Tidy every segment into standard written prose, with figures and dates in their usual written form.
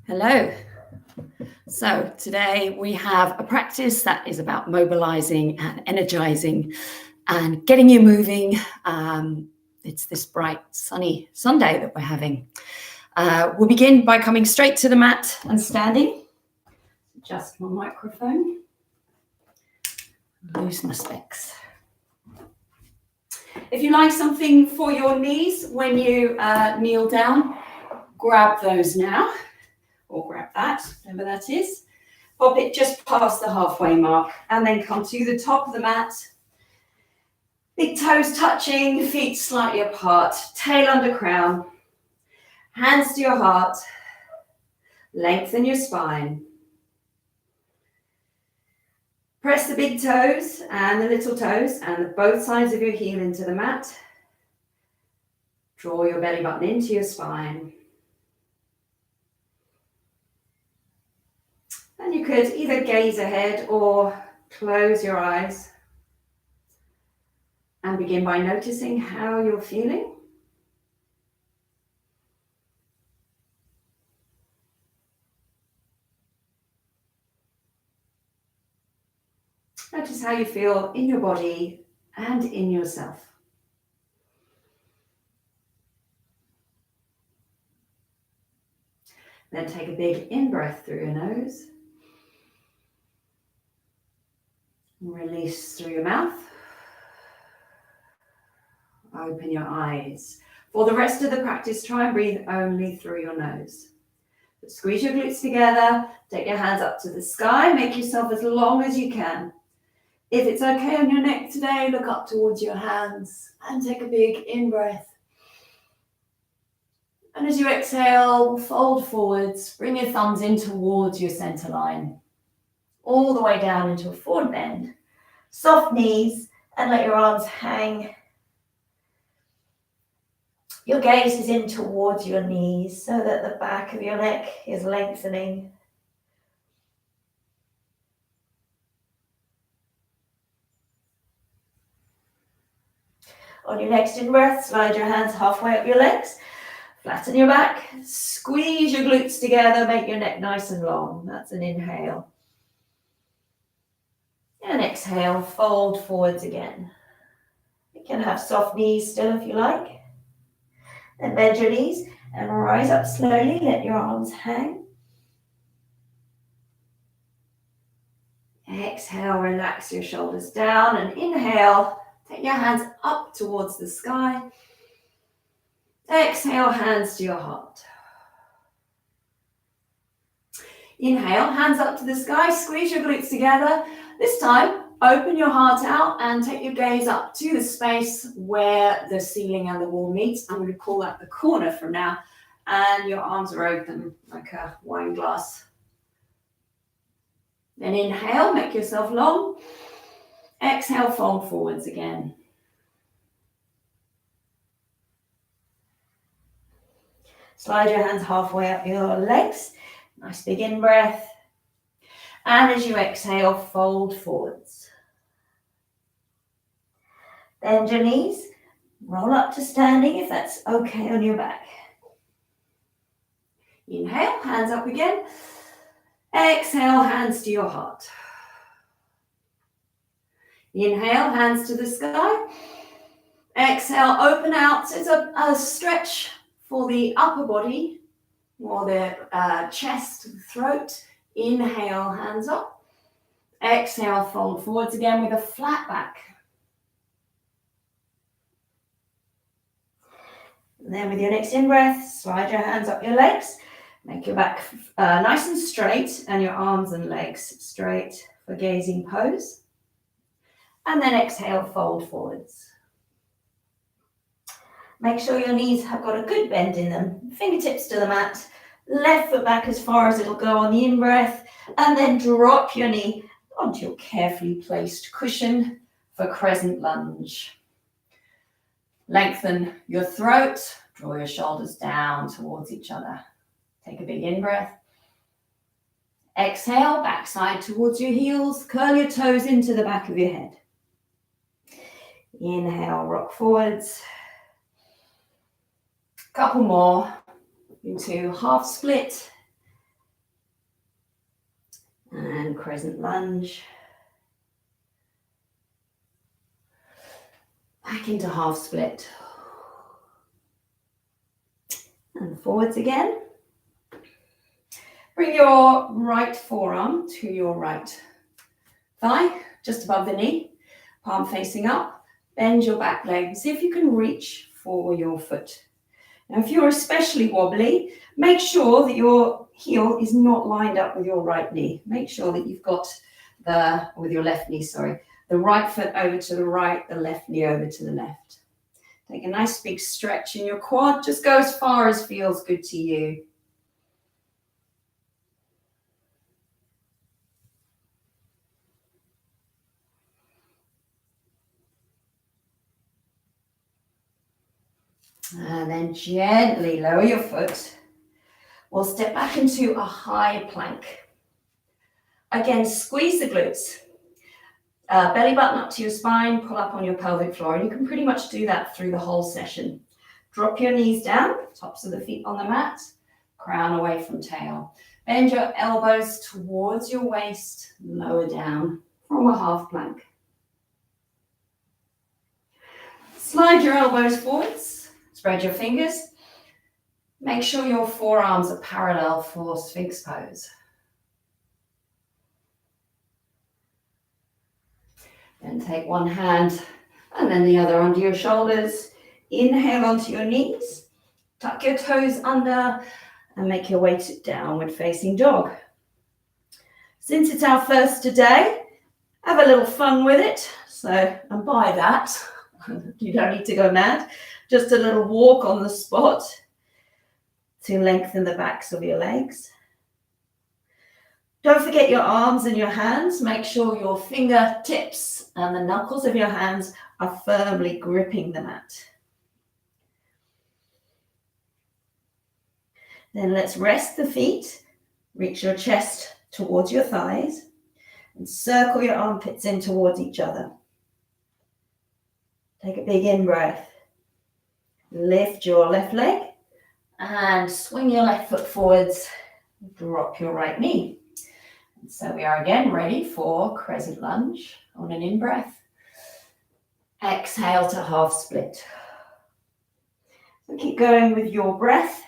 Hello. So today we have a practice that is about mobilizing and energizing and getting you moving. It's this bright, sunny Sunday that we're having. We'll begin by coming straight to the mat and standing. Adjust my microphone. Lose my specs. If you like something for your knees when you kneel down, grab those now. Or grab that, whatever that is. Pop it just past the halfway mark and then come to the top of the mat. Big toes touching, feet slightly apart, tail under crown. Hands to your heart. Lengthen your spine. Press the big toes and the little toes and both sides of your heel into the mat. Draw your belly button into your spine. And you could either gaze ahead or close your eyes and begin by noticing how you're feeling. Notice how you feel in your body and in yourself. Then take a big in-breath through your nose. Release through your mouth. Open your eyes. For the rest of the practice, try and breathe only through your nose. But squeeze your glutes together. Take your hands up to the sky. Make yourself as long as you can. If it's okay on your neck today, look up towards your hands and take a big in-breath. And as you exhale, fold forwards. Bring your thumbs in towards your center line. All the way down into a forward bend. Soft knees and let your arms hang. Your gaze is in towards your knees so that the back of your neck is lengthening. On your next in-breath, slide your hands halfway up your legs. Flatten your back. Squeeze your glutes together. Make your neck nice and long. That's an inhale. And exhale, fold forwards again. You can have soft knees still if you like. Then bend your knees and rise up slowly. Let your arms hang. Exhale, relax your shoulders down and inhale. Take your hands up towards the sky. Exhale, hands to your heart. Inhale, hands up to the sky. Squeeze your glutes together. This time, open your heart out and take your gaze up to the space where the ceiling and the wall meets. I'm going to call that the corner from now. And your arms are open like a wine glass. Then inhale, make yourself long. Exhale, fold forwards again. Slide your hands halfway up your legs. Nice big in-breath. And as you exhale, fold forwards. Bend your knees. Roll up to standing if that's okay on your back. Inhale, hands up again. Exhale, hands to your heart. Inhale, hands to the sky. Exhale, open out. It's a stretch for the upper body or the chest, throat. Inhale, hands up. Exhale, fold forwards again with a flat back. And then with your next in-breath, slide your hands up your legs. Make your back nice and straight and your arms and legs straight for gazing pose. And then exhale, fold forwards. Make sure your knees have got a good bend in them. Fingertips to the mat. Left foot back as far as it'll go on the in-breath. And then drop your knee onto your carefully placed cushion for crescent lunge. Lengthen your throat. Draw your shoulders down towards each other. Take a big in-breath. Exhale, backside towards your heels. Curl your toes into the back of your head. Inhale, rock forwards. Couple more into half split and crescent lunge. Back into half split. And forwards again. Bring your right forearm to your right thigh, just above the knee, palm facing up. Bend your back leg. See if you can reach for your foot. Now, if you're especially wobbly, make sure that your heel is not lined up with your right knee. Make sure that you've got with your left knee, the right foot over to the right, the left knee over to the left. Take a nice big stretch in your quad. Just go as far as feels good to you. And then gently lower your foot. We'll step back into a high plank. Again, squeeze the glutes. Belly button up to your spine, pull up on your pelvic floor. And you can pretty much do that through the whole session. Drop your knees down, tops of the feet on the mat, crown away from tail. Bend your elbows towards your waist, lower down from a half plank. Slide your elbows forwards, spread your fingers. Make sure your forearms are parallel for Sphinx pose. Then take one hand and then the other under your shoulders. Inhale onto your knees. Tuck your toes under and make your way to downward facing dog. Since it's our first today, have a little fun with it. And by that, you don't need to go mad. Just a little walk on the spot to lengthen the backs of your legs. Don't forget your arms and your hands. Make sure your fingertips and the knuckles of your hands are firmly gripping the mat. Then let's rest the feet. Reach your chest towards your thighs and circle your armpits in towards each other. Take a big in-breath. Lift your left leg and swing your left foot forwards. Drop your right knee. And so we are again ready for crescent lunge on an in-breath. Exhale to half split. So keep going with your breath.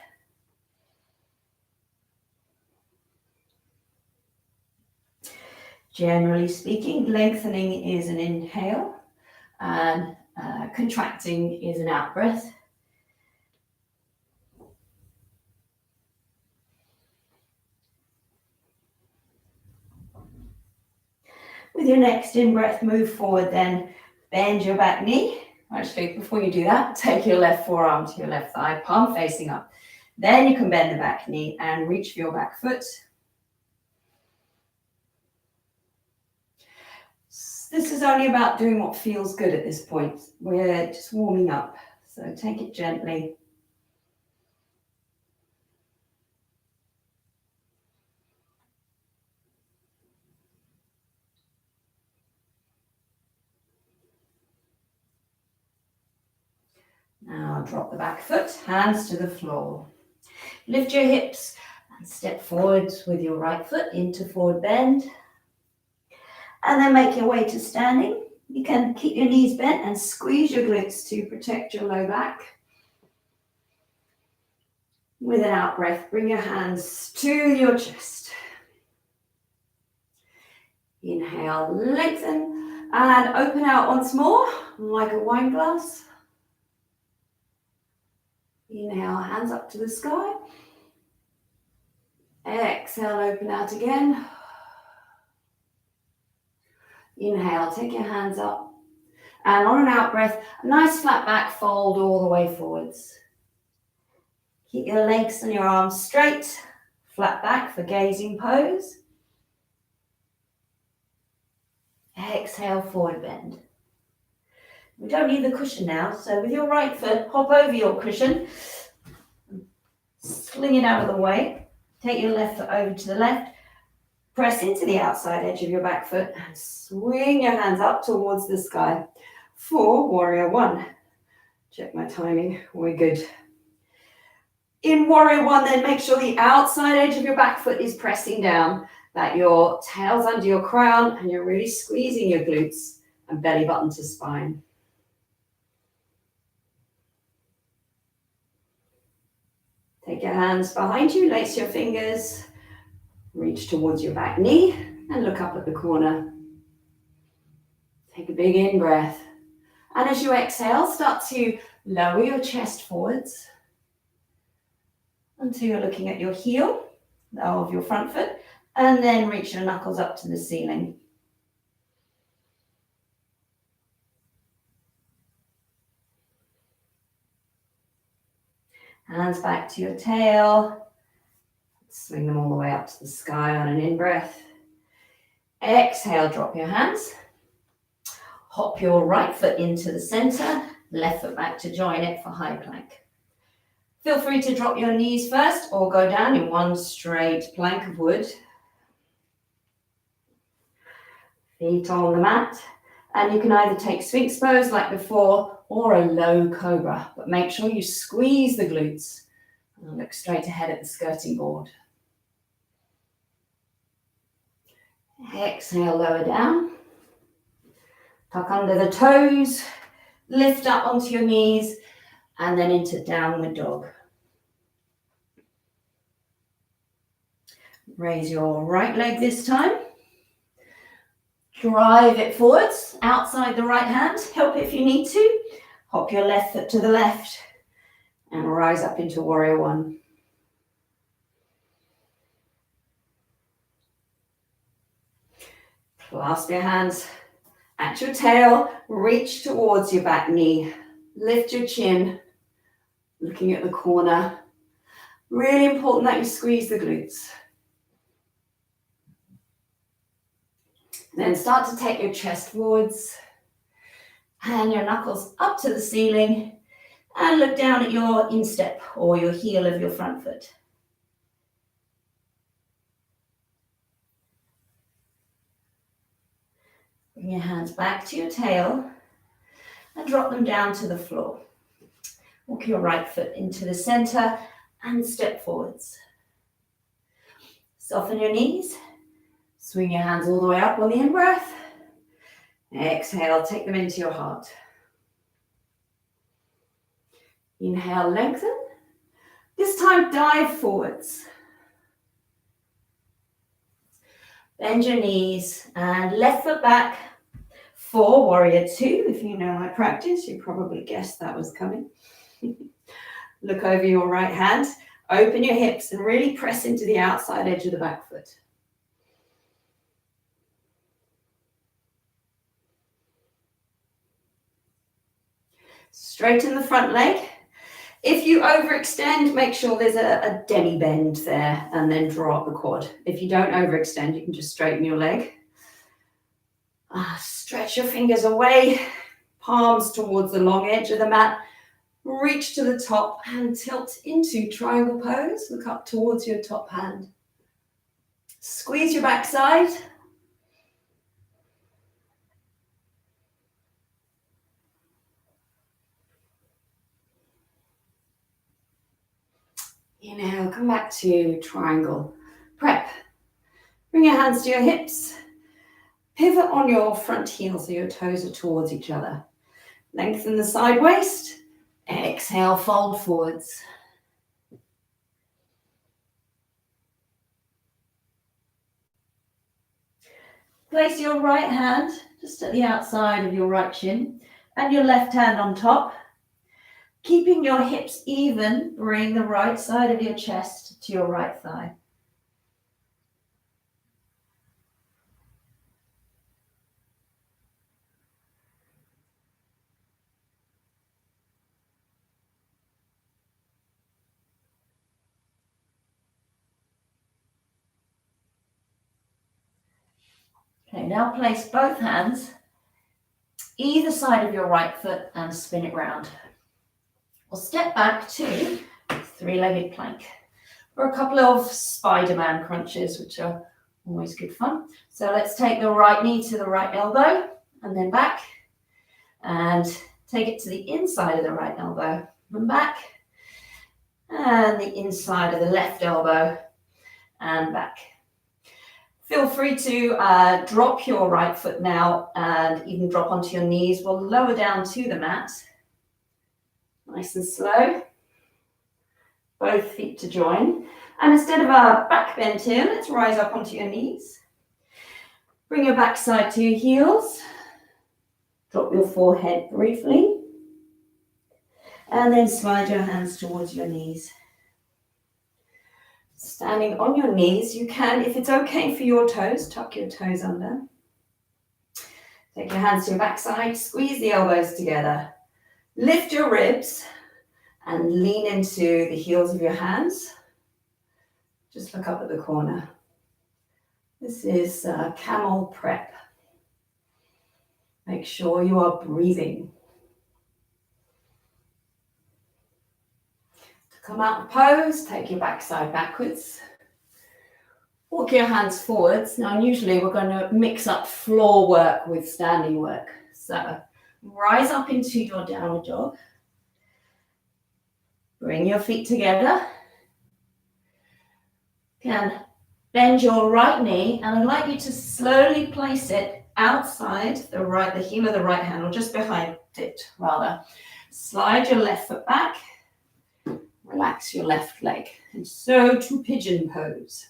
Generally speaking, lengthening is an inhale and contracting is an out breath. With your next in-breath, move forward then. Bend your back knee. Actually, before you do that, take your left forearm to your left thigh, palm facing up. Then you can bend the back knee and reach for your back foot. This is only about doing what feels good at this point. We're just warming up, so take it gently. Now drop the back foot, hands to the floor. Lift your hips and step forwards with your right foot into forward bend. And then make your way to standing. You can keep your knees bent and squeeze your glutes to protect your low back. With an out breath, bring your hands to your chest. Inhale, lengthen, and open out once more, like a wine glass. Inhale, hands up to the sky. Exhale, open out again. Inhale, take your hands up. And on an out breath, a nice flat back fold all the way forwards. Keep your legs and your arms straight, flat back for gazing pose. Exhale, forward bend. We don't need the cushion now, so with your right foot, hop over your cushion, sling it out of the way, take your left foot over to the left, press into the outside edge of your back foot and swing your hands up towards the sky for warrior one. Check my timing, we're good. In warrior one, then make sure the outside edge of your back foot is pressing down, that your tail's under your crown and you're really squeezing your glutes and belly button to spine. Take your hands behind you, lace your fingers, reach towards your back knee and look up at the corner. Take a big in breath. And as you exhale, start to lower your chest forwards until you're looking at your heel of your front foot, and then reach your knuckles up to the ceiling. Hands back to your tail. Swing them all the way up to the sky on an in-breath. Exhale, drop your hands. Hop your right foot into the center, left foot back to join it for high plank. Feel free to drop your knees first or go down in one straight plank of wood. Feet on the mat. And you can either take Sphinx pose like before or a low cobra, but make sure you squeeze the glutes and look straight ahead at the skirting board. Exhale, lower down. Tuck under the toes, lift up onto your knees, and then into downward dog. Raise your right leg this time. Drive it forwards, outside the right hand. Help if you need to. Hop your left foot to the left and rise up into warrior one. Clasp your hands at your tail, reach towards your back knee. Lift your chin, looking at the corner. Really important that you squeeze the glutes. Then start to take your chest forwards and your knuckles up to the ceiling and look down at your instep or your heel of your front foot. Bring your hands back to your tail and drop them down to the floor. Walk your right foot into the center and step forwards. Soften your knees. Swing your hands all the way up on the in-breath. Exhale, take them into your heart. Inhale, lengthen. This time, dive forwards. Bend your knees and left foot back for warrior two. If you know my practice, you probably guessed that was coming. Look over your right hand, open your hips and really press into the outside edge of the back foot. Straighten the front leg. If you overextend, make sure there's a demi bend there and then draw up the quad. If you don't overextend, you can just straighten your leg. Stretch your fingers away, palms towards the long edge of the mat. Reach to the top and tilt into triangle pose. Look up towards your top hand. Squeeze your backside. Inhale, come back to triangle. Prep. Bring your hands to your hips. Pivot on your front heel so your toes are towards each other. Lengthen the side waist. Exhale, fold forwards. Place your right hand just at the outside of your right shin and your left hand on top. Keeping your hips even, bring the right side of your chest to your right thigh. Okay, now place both hands either side of your right foot and spin it round. We'll step back to three-legged plank or a couple of Spider-Man crunches, which are always good fun. So let's take the right knee to the right elbow and then back, and take it to the inside of the right elbow and back, and the inside of the left elbow and back. Feel free to drop your right foot now and even drop onto your knees. We'll lower down to the mat. Nice and slow. Both feet to join. And instead of a back bend here, let's rise up onto your knees. Bring your backside to your heels. Drop your forehead briefly. And then slide your hands towards your knees. Standing on your knees, you can, if it's okay for your toes, tuck your toes under. Take your hands to your backside, squeeze the elbows together. Lift your ribs and lean into the heels of your hands. Just look up at the corner. This is camel prep. Make sure you are breathing. Come out of pose, take your backside backwards. Walk your hands forwards. Now, usually we're going to mix up floor work with standing work. So, rise up into your downward dog. Bring your feet together. Can bend your right knee, and I'd like you to slowly place it outside the heel of the right hand, or just behind it, rather. Slide your left foot back. Relax your left leg. And so to pigeon pose.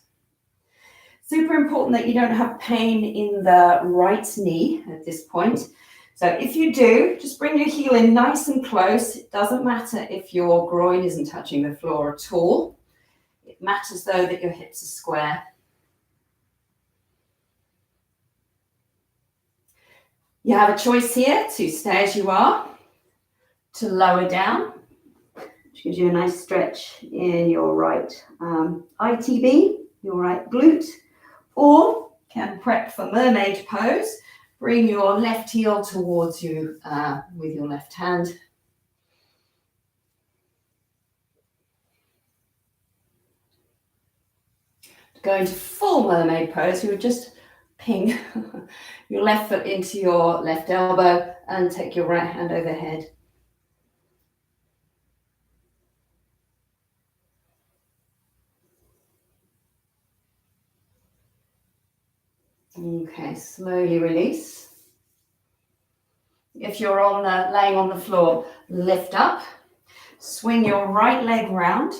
Super important that you don't have pain in the right knee at this point. So if you do, just bring your heel in nice and close. It doesn't matter if your groin isn't touching the floor at all. It matters though that your hips are square. You have a choice here to stay as you are, to lower down, which gives you a nice stretch in your right ITB, your right glute, or can prep for mermaid pose. Bring your left heel towards you with your left hand. To go into full mermaid pose, you would just ping your left foot into your left elbow and take your right hand overhead. Okay, slowly release. If you're laying on the floor, lift up. Swing your right leg round,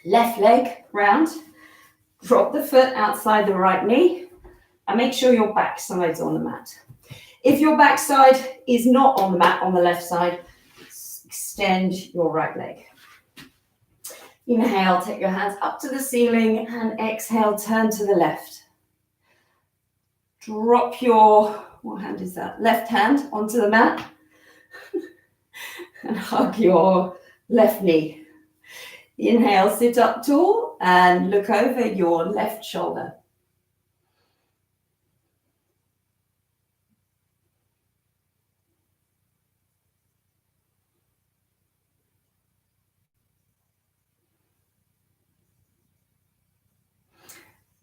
left leg round. Drop the foot outside the right knee and make sure your backside's on the mat. If your backside is not on the mat, on the left side, extend your right leg. Inhale, take your hands up to the ceiling, and exhale, turn to the left. Drop your, what hand is that? Left hand onto the mat and hug your left knee. Inhale, sit up tall and look over your left shoulder.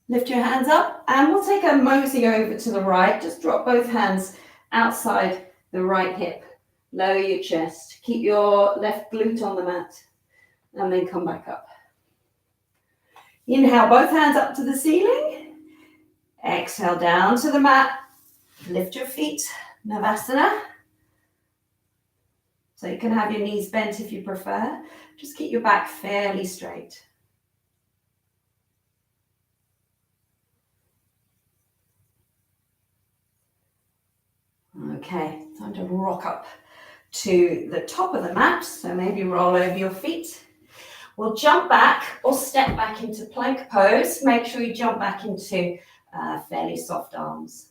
Lift your hands up and we'll take a mosey over to the right. Just drop both hands outside the right hip. Lower your chest. Keep your left glute on the mat and then come back up. Inhale, both hands up to the ceiling. Exhale, down to the mat. Lift your feet, Navasana. So you can have your knees bent if you prefer. Just keep your back fairly straight. Okay, time to rock up to the top of the mat. So maybe roll over your feet. We'll jump back or step back into plank pose. Make sure you jump back into fairly soft arms.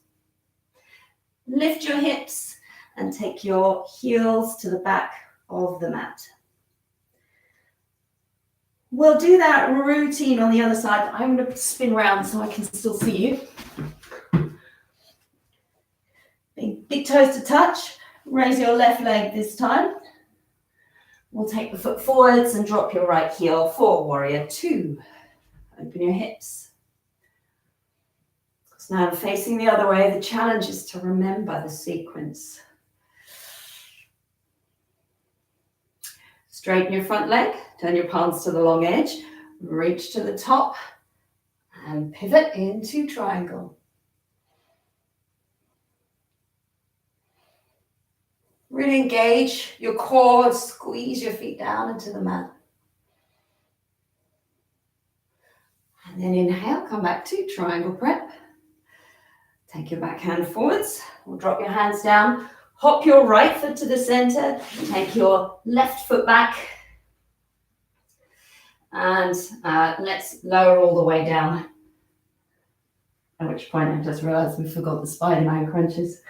Lift your hips and take your heels to the back of the mat. We'll do that routine on the other side. I'm going to spin around so I can still see you. Big toes to touch. Raise your left leg this time. We'll take the foot forwards and drop your right heel for warrior two. Open your hips. So now facing the other way, the challenge is to remember the sequence. Just Straighten your front leg, turn your palms to the long edge, reach to the top, and pivot into triangle. Really engage your core, squeeze your feet down into the mat. And then inhale, come back to triangle prep. Take your back hand forwards, or drop your hands down. Hop your right foot to the center, take your left foot back. And let's lower all the way down. At which point I just realized we forgot the Spider-Man crunches.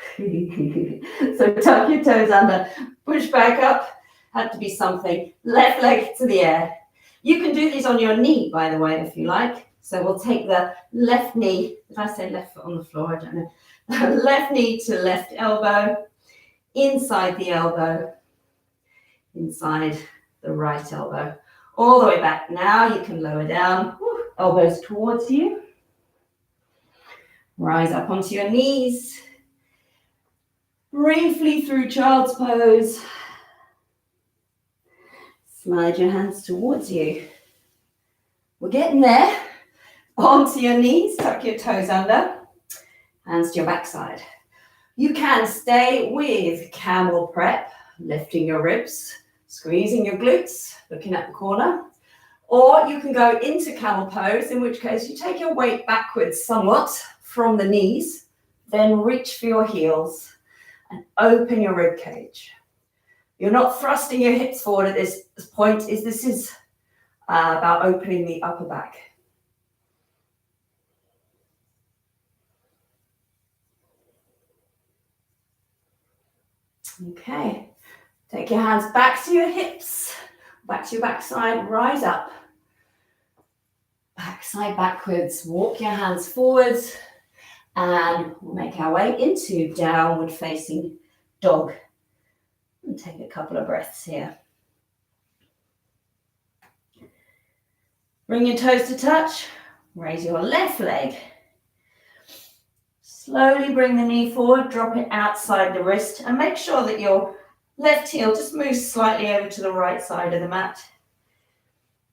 So tuck your toes under, push back up, had to be something. Left leg to the air. You can do these on your knee, by the way, if you like. So we'll take the left knee, did I say left foot on the floor? I don't know. Left knee to left elbow, inside the elbow, inside the right elbow. All the way back. Now you can lower down, elbows towards you. Rise up onto your knees. Briefly through child's pose. Slide your hands towards you. We're getting there. Onto your knees, tuck your toes under. Hands to your backside. You can stay with camel prep, lifting your ribs, squeezing your glutes, looking at the corner. Or you can go into camel pose, in which case you take your weight backwards somewhat from the knees, then reach for your heels and open your rib cage. You're not thrusting your hips forward at this point. This is about opening the upper back. Okay, take your hands back to your hips, back to your backside, rise up. Backside backwards, walk your hands forwards, and we'll make our way into downward facing dog. And take a couple of breaths here. Bring your toes to touch, raise your left leg. Slowly bring the knee forward, drop it outside the wrist, and make sure that your left heel just moves slightly over to the right side of the mat.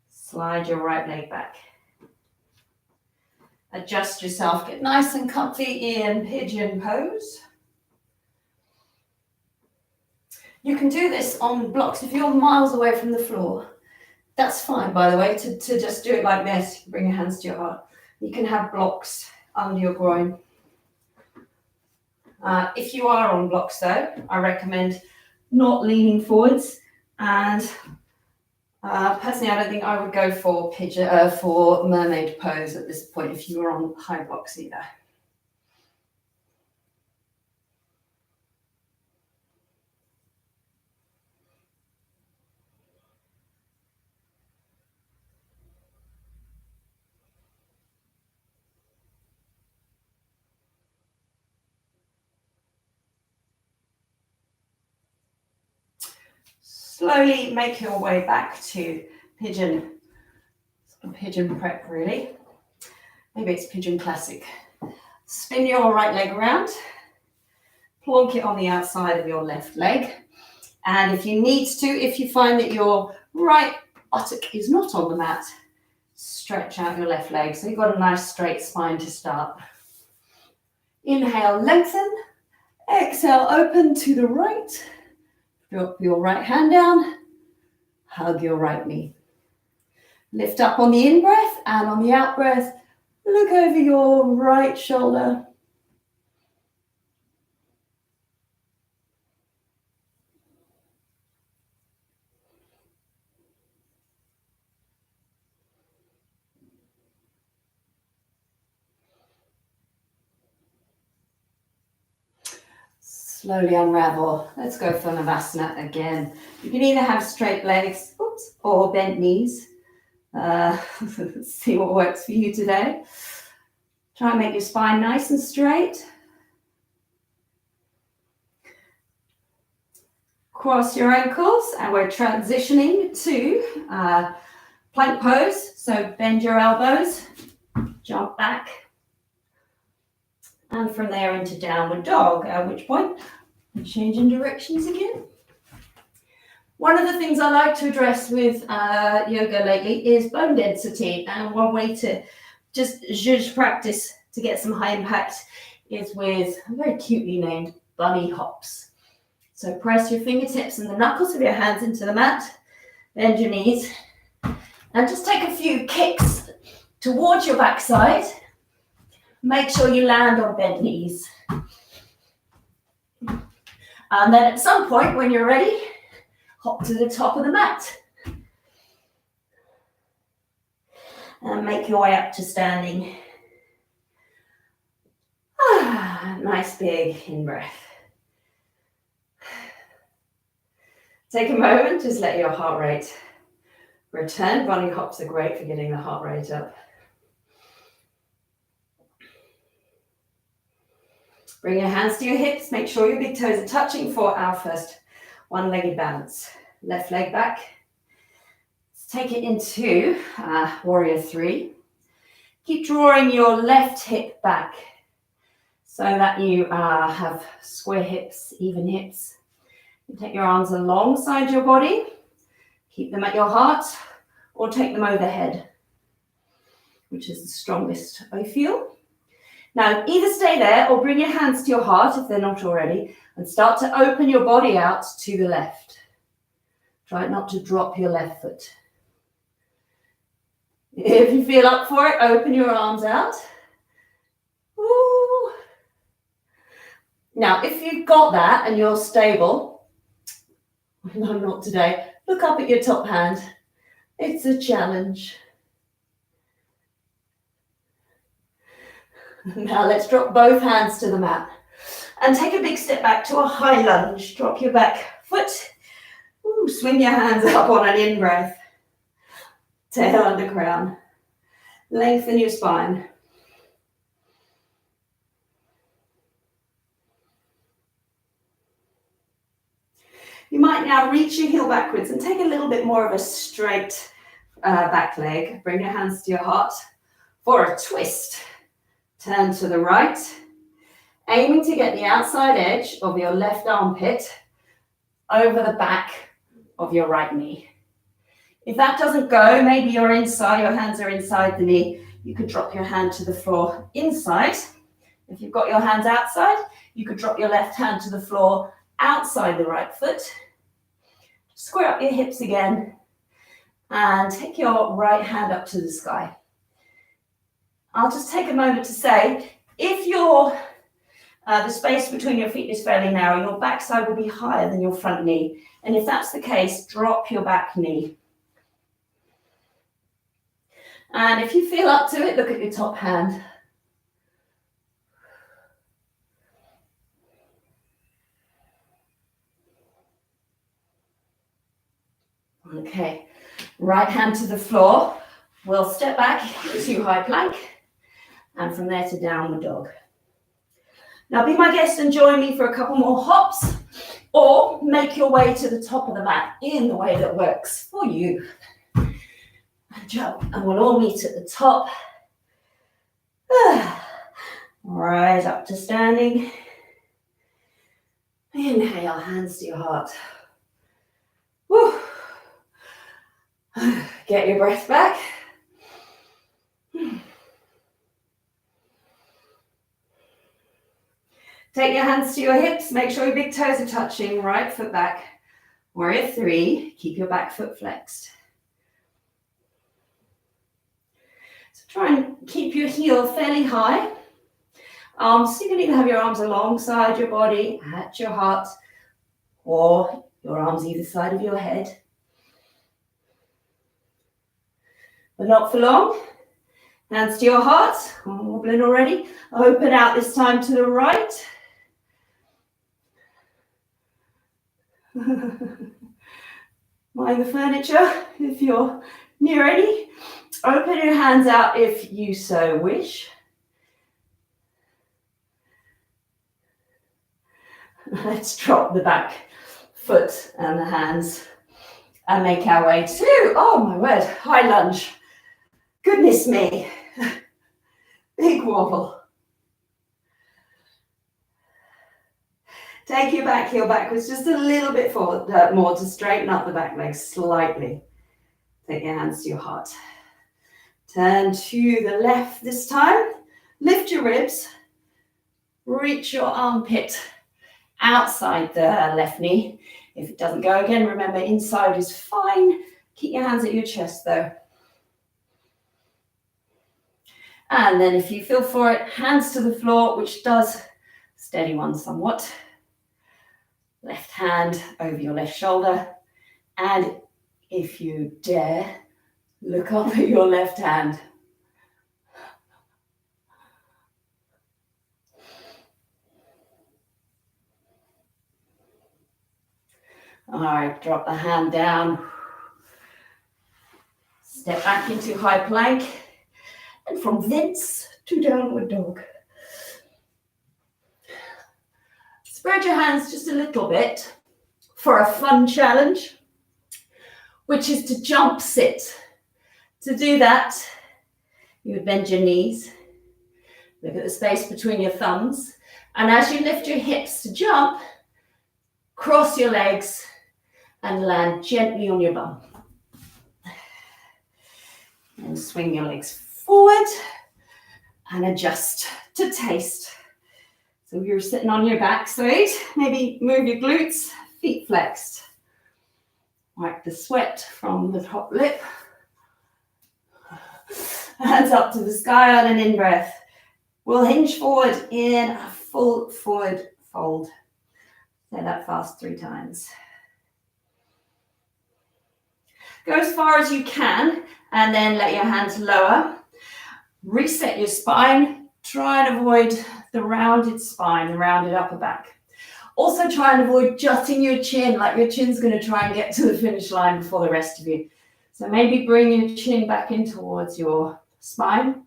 Slide your right leg back. Adjust yourself, get nice and comfy in pigeon pose. You can do this on blocks if you're miles away from the floor. That's fine, by the way, to just do it like this. Bring your hands to your heart. You can have blocks under your groin. If you are on blocks though, I recommend not leaning forwards, and personally I don't think I would go for mermaid pose at this point if you were on high blocks either. Slowly make your way back to pigeon prep really. Maybe it's pigeon classic. Spin your right leg around, plonk it on the outside of your left leg. And if you need to, if you find that your right buttock is not on the mat, stretch out your left leg. So you've got a nice straight spine to start. Inhale, lengthen. Exhale, open to the right. Drop your right hand down, hug your right knee. Lift up on the in-breath, and on the out-breath, look over your right shoulder. Slowly unravel. Let's go for Navasana again. You can either have straight legs, or bent knees. Let's see what works for you today. Try and make your spine nice and straight. Cross your ankles, and we're transitioning to plank pose. So bend your elbows, jump back. And from there into downward dog, at which point we change in directions again. One of the things I like to address with yoga lately is bone density. And one way to just practice to get some high impact is with very cutely named bunny hops. So press your fingertips and the knuckles of your hands into the mat, bend your knees, and just take a few kicks towards your backside. Make sure you land on bent knees. And then at some point when you're ready, hop to the top of the mat. And make your way up to standing. Nice big in-breath. Take a moment, just let your heart rate return. Bunny hops are great for getting the heart rate up. Bring your hands to your hips. Make sure your big toes are touching for our first one-legged balance. Left leg back. Let's take it into warrior three. Keep drawing your left hip back so that you have square hips, even hips. You take your arms alongside your body. Keep them at your heart or take them overhead, which is the strongest I feel. Now, either stay there or bring your hands to your heart if they're not already and start to open your body out to the left. Try not to drop your left foot. If you feel up for it, open your arms out. Woo. Now, if you've got that and you're stable, no, not today, look up at your top hand. It's a challenge. Now let's drop both hands to the mat and take a big step back to a high lunge. Drop your back foot. Ooh, swing your hands up on an in-breath. Tail under crown. Lengthen your spine. You might now reach your heel backwards and take a little bit more of a straight back leg. Bring your hands to your heart for a twist. Turn to the right, aiming to get the outside edge of your left armpit over the back of your right knee. If that doesn't go, maybe you're inside, your hands are inside the knee, you could drop your hand to the floor inside. If you've got your hands outside, you could drop your left hand to the floor outside the right foot. Square up your hips again and take your right hand up to the sky. I'll just take a moment to say, if the space between your feet is fairly narrow, your backside will be higher than your front knee. And if that's the case, drop your back knee. And if you feel up to it, look at your top hand. Okay, right hand to the floor. We'll step back to high plank. And from there to downward dog. Now be my guest and join me for a couple more hops or make your way to the top of the mat in the way that works for you. Jump and we'll all meet at the top. Rise up to standing. Inhale, hands to your heart. Woo. Get your breath back. Take your hands to your hips. Make sure your big toes are touching. Right foot back. Warrior three. Keep your back foot flexed. So try and keep your heel fairly high. So you can either have your arms alongside your body, at your heart, or your arms either side of your head. But not for long. Hands to your heart. I'm wobbling already. Open out this time to the right. Mind the furniture if you're near any. Open your hands out if you so wish. Let's drop the back foot and the hands and make our way to, oh my word, high lunge. Goodness me. Big wobble. Take your back heel backwards just a little bit forward, more to straighten up the back leg slightly. Take your hands to your heart. Turn to the left this time. Lift your ribs. Reach your armpit outside the left knee. If it doesn't go again, remember inside is fine. Keep your hands at your chest though. And then if you feel for it, hands to the floor, which does steady one somewhat. Left hand over your left shoulder. And if you dare, look up at your left hand. All right, drop the hand down. Step back into high plank. And from thence to downward dog. Spread your hands just a little bit for a fun challenge, which is to jump sit. To do that, you would bend your knees, look at the space between your thumbs, and as you lift your hips to jump, cross your legs and land gently on your bum. And swing your legs forward and adjust to taste. So if you're sitting on your back straight, maybe move your glutes, feet flexed. Wipe the sweat from the top lip. Hands up to the sky on an in-breath. We'll hinge forward in a full forward fold. Say that fast 3 times. Go as far as you can and then let your hands lower. Reset your spine. Try and avoid the rounded spine, the rounded upper back. Also try and avoid jutting your chin, like your chin's going to try and get to the finish line before the rest of you. So maybe bring your chin back in towards your spine.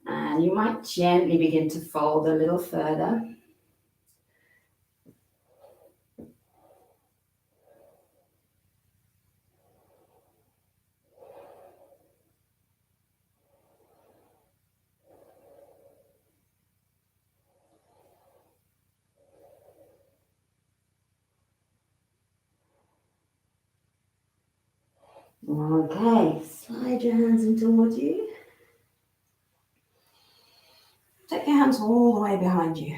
And you might gently begin to fold a little further. Okay, slide your hands in towards you. Take your hands all the way behind you.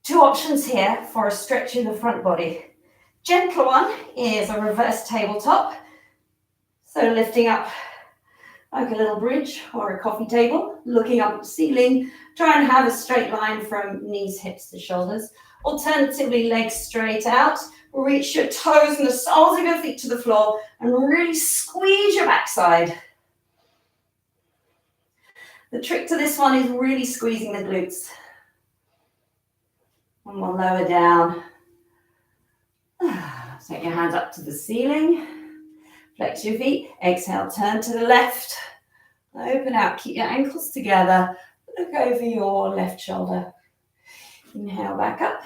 2 options here for a stretch in the front body. Gentle one is a reverse tabletop. So lifting up like a little bridge or a coffee table, looking up at the ceiling, try and have a straight line from knees, hips to shoulders. Alternatively, legs straight out. Reach your toes and the soles of your feet to the floor and really squeeze your backside. The trick to this one is really squeezing the glutes. One more lower down. Take your hands up to the ceiling. Flex your feet. Exhale, turn to the left. Open out, keep your ankles together. Look over your left shoulder. Inhale back up.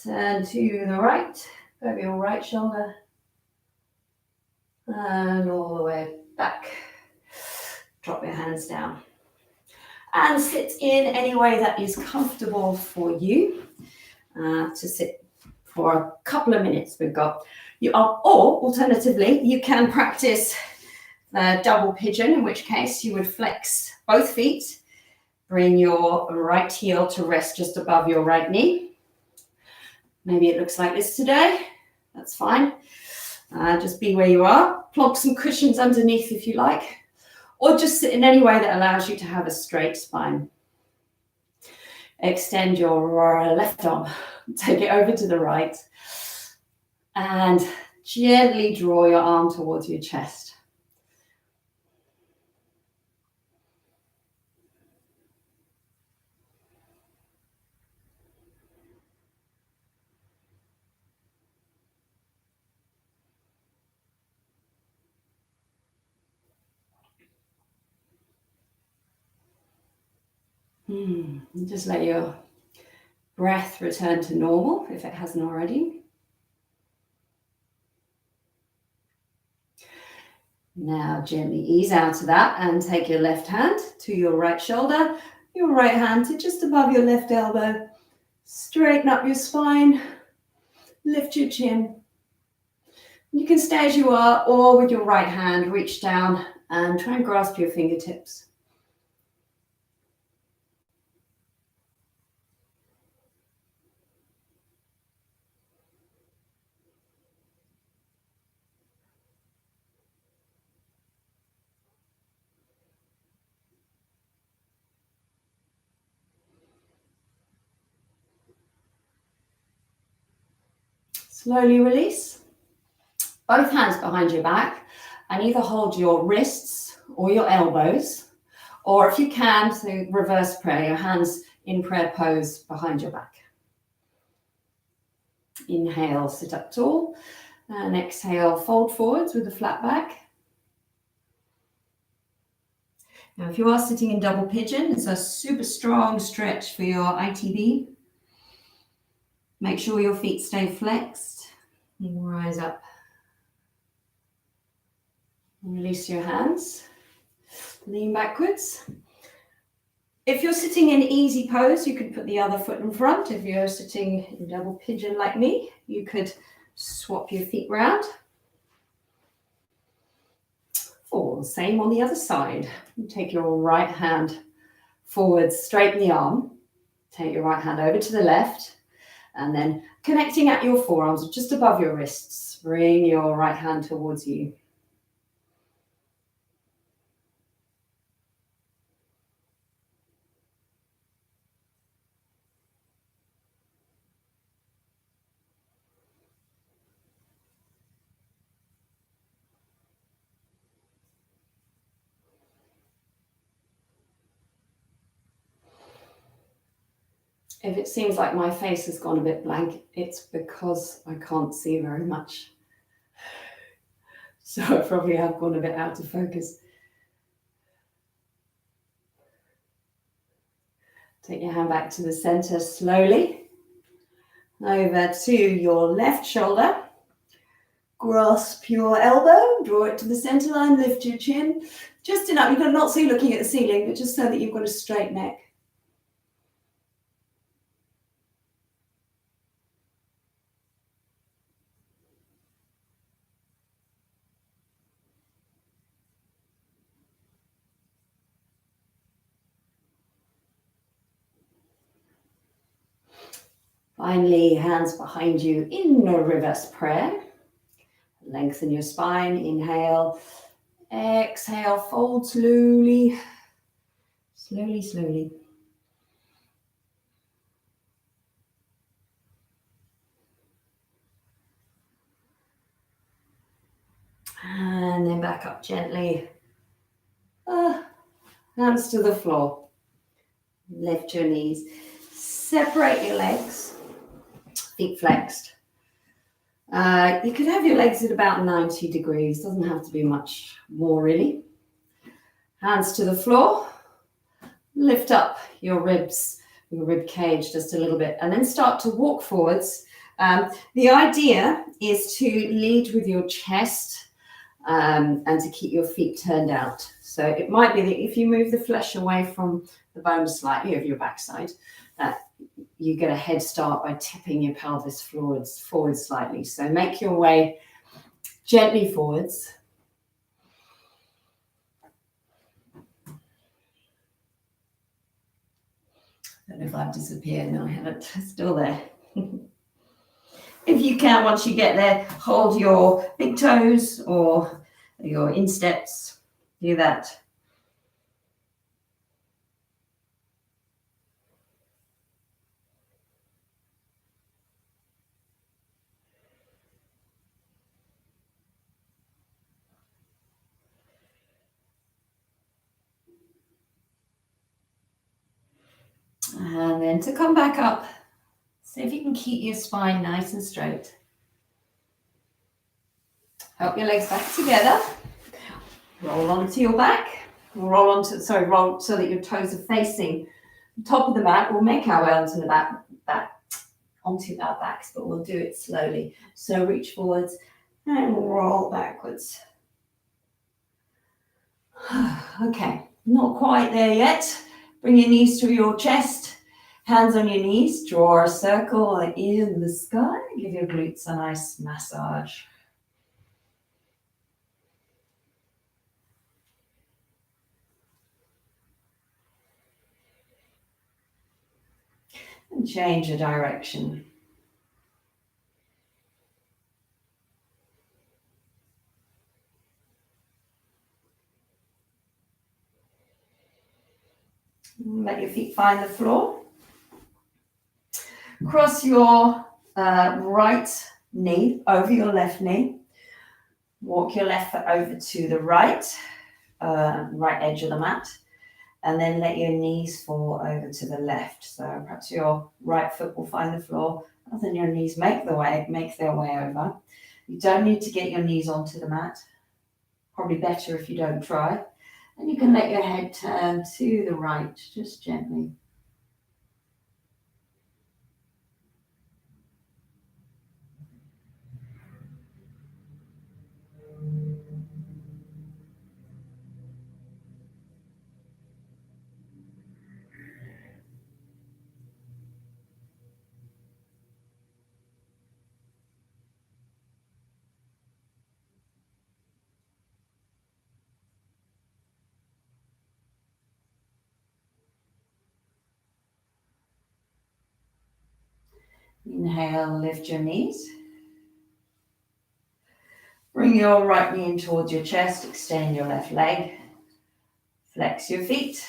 Turn to the right, over your right shoulder, and all the way back. Drop your hands down. And sit in any way that is comfortable for you. To sit for a couple of minutes we've got. Or alternatively, you can practice the double pigeon, in which case you would flex both feet, bring your right heel to rest just above your right knee. Maybe it looks like this today. That's fine. Just be where you are. Plonk some cushions underneath if you like. Or just sit in any way that allows you to have a straight spine. Extend your left arm. Take it over to the right. And gently draw your arm towards your chest. Just let your breath return to normal if it hasn't already. Now gently ease out of that and take your left hand to your right shoulder. your right hand to just above your left elbow. Straighten up your spine. Lift your chin. You can stay as you are, or with your right hand, reach down and try and grasp your fingertips. Slowly release. Both hands behind your back, and either hold your wrists or your elbows, or if you can, so reverse prayer, your hands in prayer pose behind your back. Inhale, sit up tall, and exhale, fold forwards with a flat back. Now, if you are sitting in double pigeon, it's a super strong stretch for your ITB. Make sure your feet stay flexed. And rise up. Release your hands. Lean backwards. If you're sitting in easy pose, you could put the other foot in front. If you're sitting in double pigeon like me, you could swap your feet round. Or same on the other side. Take your right hand forward, straighten the arm. Take your right hand over to the left. And then connecting at your forearms, just above your wrists. Bring your right hand towards you. If it seems like my face has gone a bit blank, it's because I can't see very much. So I probably have gone a bit out of focus. Take your hand back to the center slowly. Over to your left shoulder. Grasp your elbow, draw it to the center line, lift your chin. Just enough, you're not so you're looking at the ceiling, but just so that you've got a straight neck. Finally, hands behind you in a reverse prayer. Lengthen your spine, inhale, exhale, fold slowly, slowly, slowly. And then back up gently. Hands to the floor. Lift your knees. Separate your legs. Feet flexed. You could have your legs at about 90 degrees. Doesn't have to be much more really. Hands to the floor. Lift up your ribs, your rib cage just a little bit, and then start to walk forwards. The idea is to lead with your chest and to keep your feet turned out. So it might be that if you move the flesh away from the bone slightly of your backside, you get a head start by tipping your pelvis forwards slightly. So make your way gently forwards. I don't know if I've disappeared. No, I haven't. Still there. If you can, once you get there, hold your big toes or your insteps. Do that. And then to come back up, see if you can keep your spine nice and straight. Help your legs back together. Roll onto your back. Roll so that your toes are facing the top of the mat. We'll make our way onto the back onto our backs, but we'll do it slowly. So reach forwards and roll backwards. Okay, not quite there yet. Bring your knees to your chest, hands on your knees, draw a circle in the sky, give your glutes a nice massage. And change the direction. Let your feet find the floor. Cross your right knee over your left knee. Walk your left foot over to the right edge of the mat. And then let your knees fall over to the left. So perhaps your right foot will find the floor, and then your knees make their way over. You don't need to get your knees onto the mat. Probably better if you don't try. And you can let your head turn to the right, just gently. Inhale, lift your knees. Bring your right knee in towards your chest, extend your left leg. Flex your feet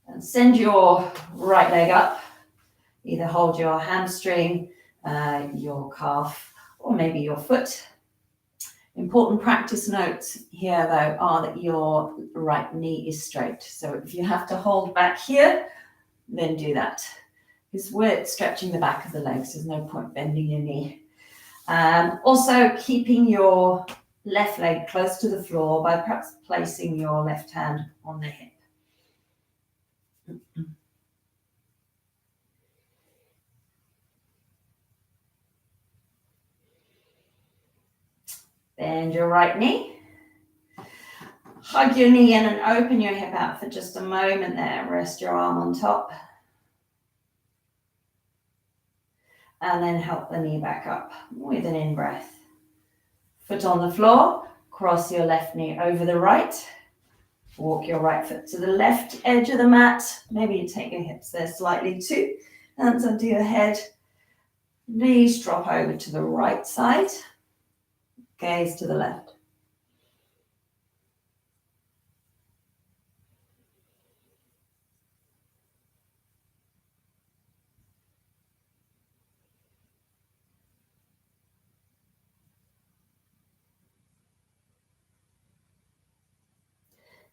and send your right leg up. Either hold your hamstring, your calf, or maybe your foot. Important practice notes here, though, are that your right knee is straight. So if you have to hold back here, then do that. Because we're stretching the back of the legs. There's no point bending your knee. Also, keeping your left leg close to the floor by perhaps placing your left hand on the hip. Bend your right knee. Hug your knee in and open your hip out for just a moment there. Rest your arm on top. And then help the knee back up with an in-breath. Foot on the floor. Cross your left knee over the right. Walk your right foot to the left edge of the mat. Maybe you take your hips there slightly too. Hands under your head. Knees drop over to the right side. Gaze to the left.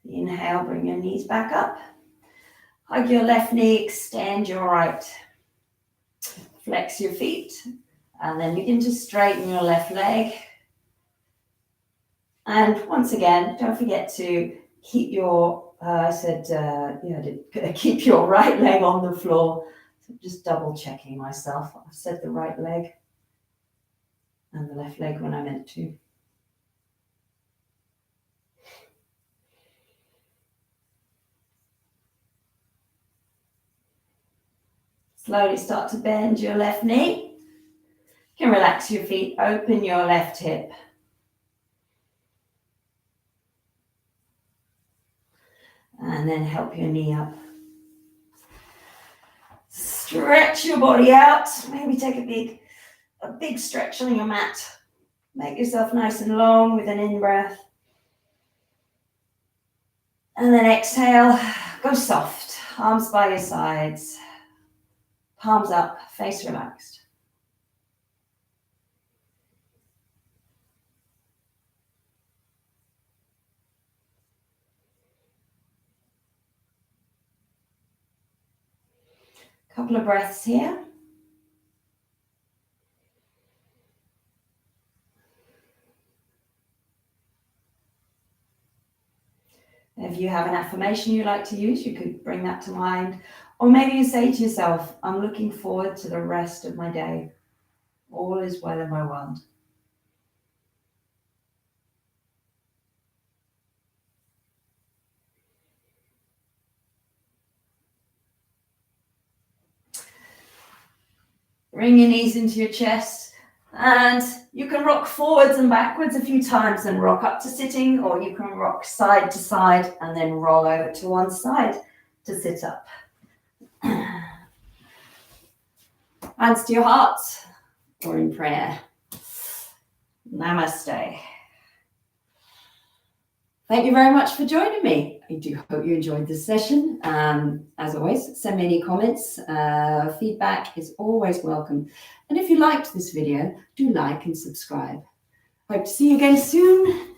Inhale, bring your knees back up. Hug your left knee, extend your right. Flex your feet, and then begin to straighten your left leg. And once again, don't forget to keep your, keep your right leg on the floor. So just double checking myself. I've said the right leg and the left leg when I meant to. Slowly start to bend your left knee. You can relax your feet, open your left hip. And then help your knee up. Stretch your body out. Maybe take a big stretch on your mat. Make yourself nice and long with an in-breath. And then exhale, go soft. Arms by your sides. Palms up, face relaxed. Couple of breaths here. If you have an affirmation you like to use, you could bring that to mind. Or maybe you say to yourself, I'm looking forward to the rest of my day. All is well in my world. Bring your knees into your chest, and you can rock forwards and backwards a few times and rock up to sitting, or you can rock side to side and then roll over to one side to sit up. Hands to your heart or in prayer. Namaste. Thank you very much for joining me. I do hope you enjoyed this session. As always, send me any comments. Feedback is always welcome. And if you liked this video, do like and subscribe. Hope to see you again soon.